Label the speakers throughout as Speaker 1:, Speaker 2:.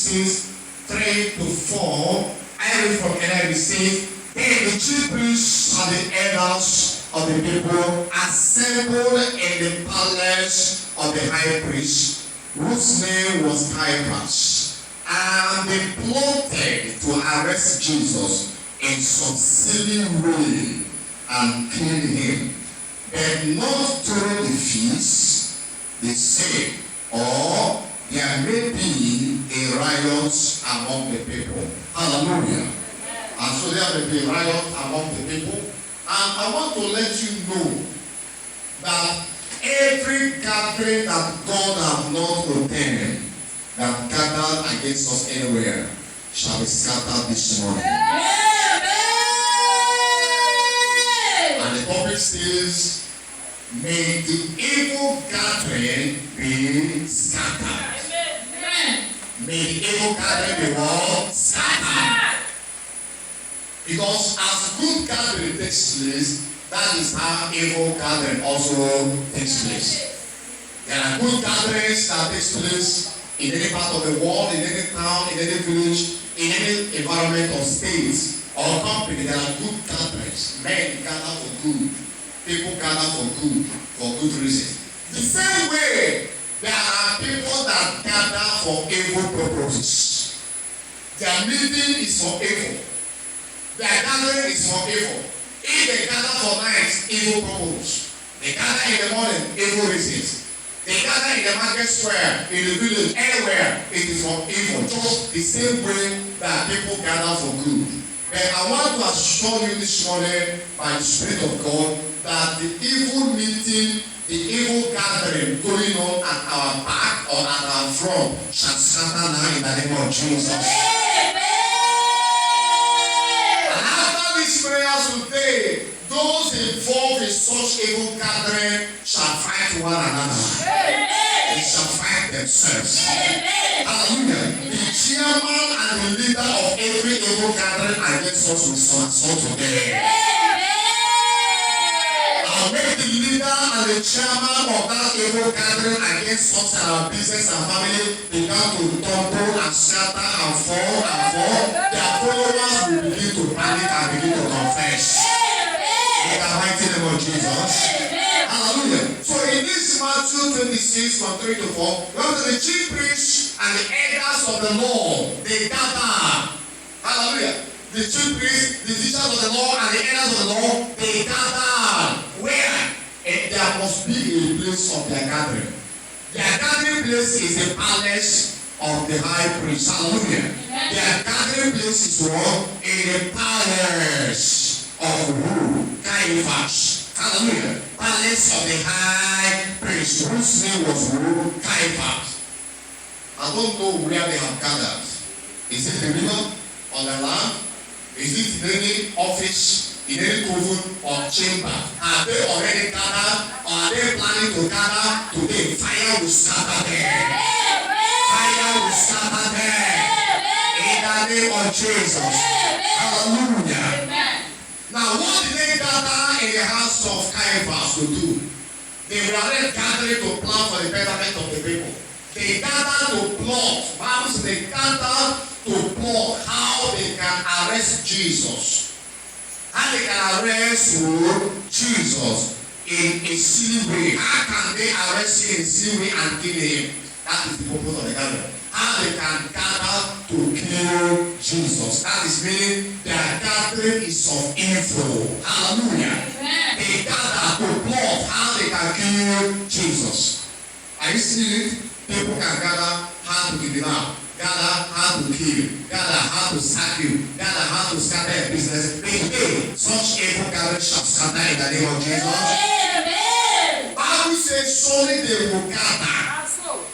Speaker 1: 26, 3 to 4, I read from NIV says, then the chief priests and the elders of the people assembled in the palace of the high priest, whose name was Caiaphas, and they plotted to arrest Jesus in some silly way and kill him, but not during the feast, they say, or there may be a riot among the people. Hallelujah. And so there may be a riot among the people. And I want to let you know that every gathering that God has not ordained that gathered against us anywhere shall be scattered this morning. And the topic says, may the evil gathering be scattered. May the evil gathering be what? Scattered. Because as good gathering takes place, that is how evil gathering also takes place. There are good gatherings that takes place in any part of the world, in any town, in any village, in any environment or state or company. There are good gatherings. Men gather for good. People gather for good reasons. The same way, there are people that gather for evil purposes. Their meeting is for evil. Their gathering is for evil. If they gather for night, evil purpose. They gather in the morning, evil reasons. They gather in the market square, in the village, anywhere, it is for evil. Just the same way that people gather for good. And I want to assure you this morning by the Spirit of God that the evil meeting, the evil gathering going on at our back or at our front shall scatter now in the name of Jesus. And after these prayers today, those involved in such evil gathering shall fight one another. They shall fight themselves. Hallelujah. The chairman and the leader of every evil gathering against us will somersault today. I'll make the leader and the chairman of that evil gathering against us and our business and family begin to tumble and scatter and fall. Their followers will begin to panic and begin to confess. In the mighty name of Jesus. Hallelujah. So in this Matthew 26 from 3 to 4, the chief priests and the elders of the law, they gather. Hallelujah. The chief priests, the teachers of the law, and the elders of the law, they gather. Where? And there must be a place of their gathering. Their gathering place is the palace of the high priest. Hallelujah. Their gathering place is what? In the palace of who? Caiaphas. Hallelujah. Palace of the high priest, whose name was who? Caiaphas. I don't know where they have gathered. Is it the river? On the land? Is it in any office, in any coven or chamber? Are they already gathered? Or are they planning to gather today? Fire will scatter there. Fire will scatter there. In the name of Jesus. Hallelujah. Now, what did they gather in the house of Caiaphas to do? They were already gathering to plan for the betterment of the people. They gathered to plot. Bible says they gathered to plot how they can arrest Jesus. How they can arrest Jesus in a silly way. How can they arrest him in a silly way and kill him? That is the purpose of the gathering. How they can gather to kill Jesus. That is meaning their gathering is of evil. Hallelujah. They gather to plot how they can kill Jesus. Are you seeing it? People can gather how to kidnap, gather how to kill, gather how to sack you, gather how to scatter your business. Today, such evil gathering shall scatter in the name of Jesus. Bible says surely they will gather.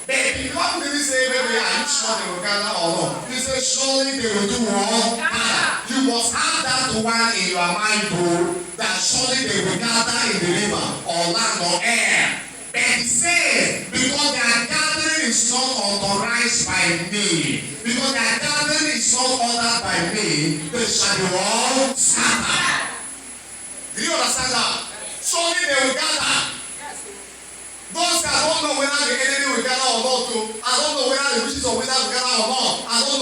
Speaker 1: But because they say maybe are you sure they will gather or not? He says surely they will do what? Gather. You must have that one in your mind, bro, that surely they will gather in the river or land or air. But he says because their gathering is not authorized by me, because their gathering is not ordered by me, they shall be all scattered. Do you understand that? Surely they will gather. Those that don't know whether the enemy will gather or not, I don't know whether the witches or wizards will gather or not. I don't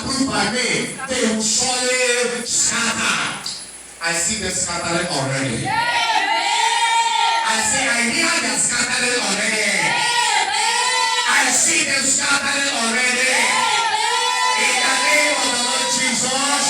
Speaker 1: approved by me, they will surely scatter. I see them scattering already. I say, I hear them scattering already. I see them scattering already. In the name of the Lord Jesus.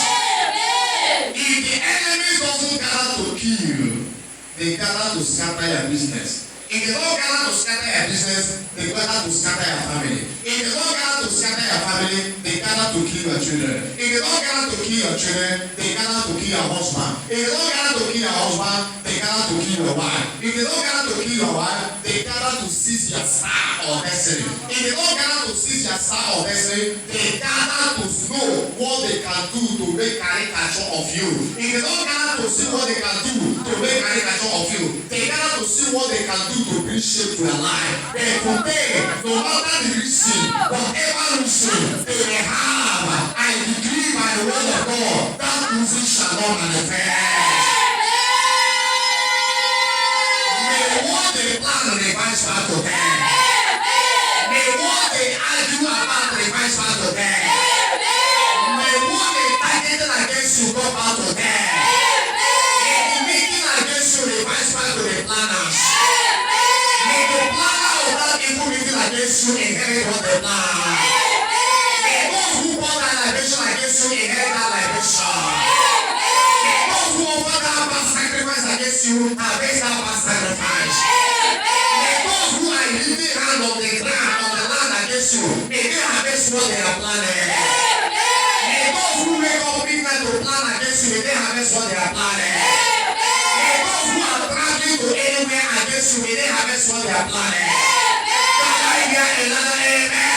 Speaker 1: If the enemy doesn't gather to kill, they gather to scatter your business. If they don't gather to scatter your business, they gather to scatter your family. If they don't gather to scatter your family, they gather to kill your children. If they don't gather to kill your children, they gather to kill your husband. If they don't gather to kill your husband, they gather to kill your wife. If they don't gather to kill your wife, they gather to seize your star or destiny. If they don't gather to seize your star or destiny, they gather to know what they can do to make caricature of you. If they don't gather to see what they can do to make caricature of you, they gather to see what they can do to bring shape to your life. And today, no matter the reason, whatever reason they may have, I decree by the word of God, that reason shall not manifest. May what they plan revive back to them. May what they argue about revive back to them. May what they targeted against you go back to them. May the meeting against you revive back to the planners. May the planner of that evil meeting against you inherit what they plan. May those who bought that libation against you inherit that libation. May those who offer that past sacrifice against you harvest that past sacrifice. May those who are living hand on the ground, on the land against you, may they harvest what they are planning. May those who wake up midnight to plan against you, may they harvest what they are planning. May those who are traveling to anywhere against you, may they harvest what they are planning. Can I hear another amen?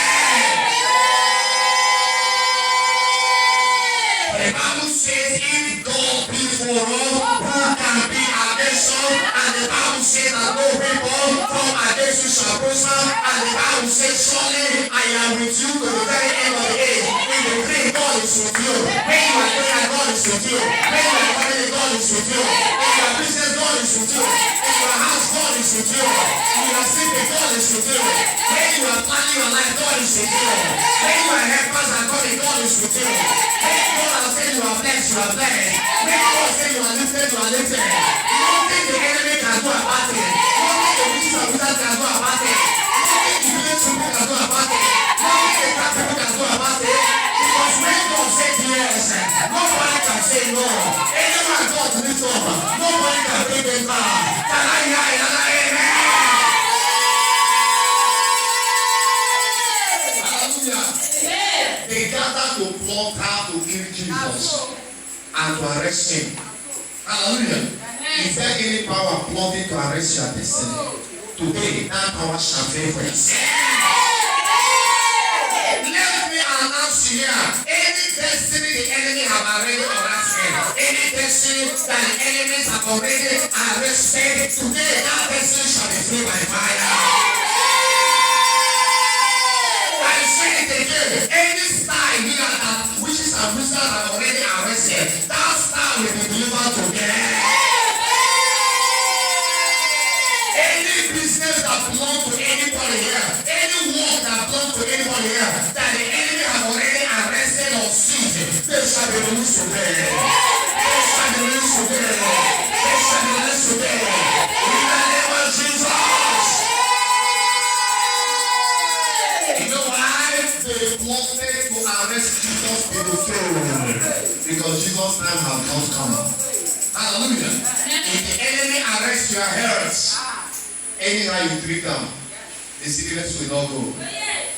Speaker 1: The Bible says, if God be for us, who can be against us? And the Bible says that no people from against you shall prosper. And the Bible says, surely I am with you to the very end of the age. When you pray, God is with you. When you are praying, God is with you. When you are praying, God is with you. In your business, God is with you. In your house, God is with you. In your sleeping, God is with you. When you are planning your life, God is with you. When you are helpers and God is with you. When God has said you are blessed, you are blessed. When God said you are lifted, you are lifted. Nothing the enemy can do about it. Nothing the witches and wizards can do about it. Nothing the village people can do about it. Nothing the crap people can do about it. Because when God says yes, nobody can say no. Anyone God lifts up, nobody can bring them down. Can I hear another amen? Hallelujah. They gather to plot how to kill Jesus and to arrest him. Hallelujah. Is there any power plotting to arrest your destiny? Today, that power shall fail for yourself. Let me announce here, any destiny the enemy have already arrested, any destiny that the enemies have already arrested, today that destiny shall be free by fire. I say it again, any star here that witches and wizards have already arrested, that star will be delivered to them. Any business that belongs to anybody here, any work that belongs to anybody here, that the enemy have already arrested or seized, they shall be released today. They shall be released today. They shall be released today. In the name of Jesus. You know why? They wanted to arrest Jesus in the throne. Because Jesus' time has not come. Hallelujah. If the enemy arrests your health, anyhow you treat them, the sickness will not go.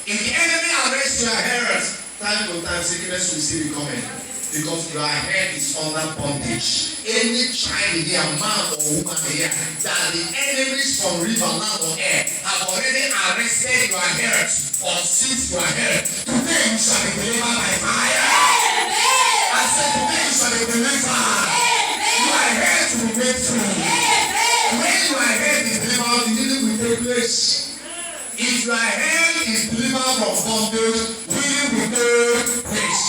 Speaker 1: If the enemy arrests your health, time to time sickness will still be coming. Because your head is under bondage. Any child here, man or woman here, that the enemies from river, land or air have already arrested your health or seized your health, today you shall be delivered by fire. I said today you shall be delivered. Your head will be made free. When your head is delivered, the healing will take place. If your head is delivered from bondage, healing will take place.